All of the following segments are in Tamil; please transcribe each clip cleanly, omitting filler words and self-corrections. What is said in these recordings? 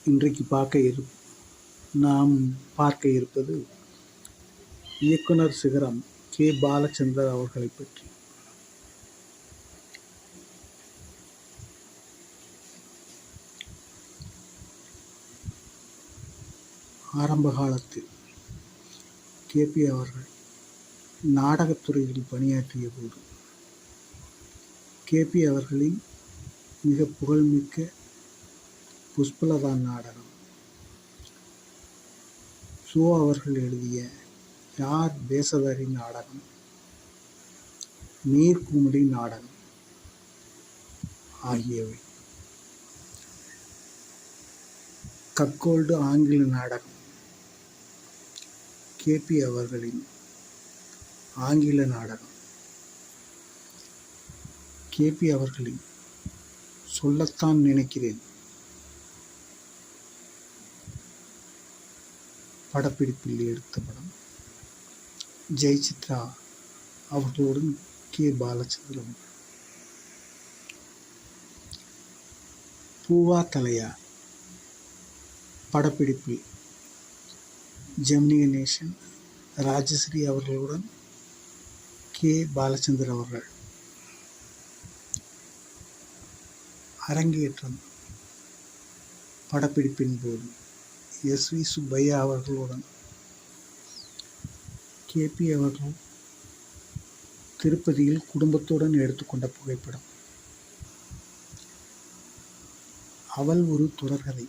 இன்றைக்கு நாம் பார்க்க இருப்பது இயக்குனர் சிகரம் கே. பாலச்சந்தர் அவர்களைப் பற்றி. ஆரம்ப காலத்தில் கே.பி. அவர்கள் நாடகத்துறையில் பணியாற்றிய போது கே.பி. அவர்களின் மிக புகழ்மிக்க புஷ்பலதா நாடகம், சோ அவர்கள் எழுதிய யார் தேசதரி நாடகம், நீர்க்குமிழி நாடகம் ஆகியவை, கக்கோல்டு ஆங்கில நாடகம், கே.பி. அவர்களின் ஆங்கில நாடகம், கே.பி. அவர்களின் சொல்லத்தான் நினைக்கிறேன் படப்பிடிப்பில் எடுத்த படம், ஜெயசித்ரா அவர்களுடன் கே. பாலச்சந்திரன். பூவா தலையா படப்பிடிப்பில் ஜெமினி கணேசன், ராஜஸ்ரீ அவர்களுடன் கே. பாலச்சந்தர் அவர்கள். அரங்கேற்றம் படப்பிடிப்பின் போது எஸ்.வி. சுப்பையா அவர்களுடன் கே.பி. அவர்கள் திருப்பதியில் குடும்பத்துடன் எடுத்துக்கொண்ட புகைப்படம். அவள் ஒரு தொடர்கதை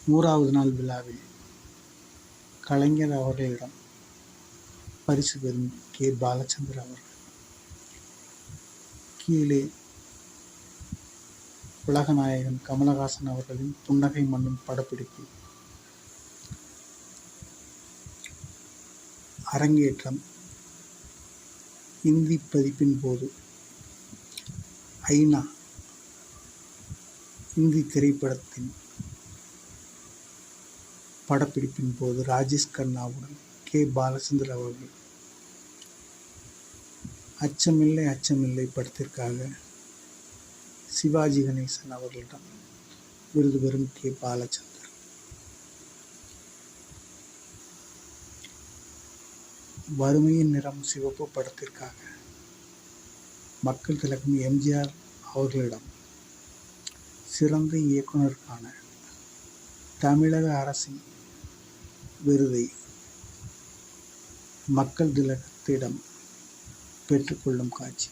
100வது நாள் விழாவில் கலைஞர் அவர்களிடம் பரிசு பெறும் கே. பாலச்சந்தர் அவர்கள். கீழே உலகநாயகன் கமலஹாசன் அவர்களின் புன்னகை மன்னும் படப்பிடிப்பு. அரங்கேற்றம் இந்தி பதிப்பின் போது ஐநா இந்தி திரைப்படத்தின் படப்பிடிப்பின் போது ராஜேஷ் கண்ணாவுடன் கே. பாலச்சந்தர் அவர்கள். அச்சமில்லை அச்சமில்லை படத்திற்காக சிவாஜி கணேசன் அவர்களிடம் விருது பெறும் கே. பாலச்சந்தர். வறுமையின் நிறம் சிவப்பு படத்திற்காக மக்கள் திலகம் எம்.ஜி.ஆர். அவர்களிடம் சிறந்த இயக்குனருக்கான தமிழக அரசின் விருதை மக்கள் திலகத்திடம் பெற்றுக்கொள்ளும் காட்சி.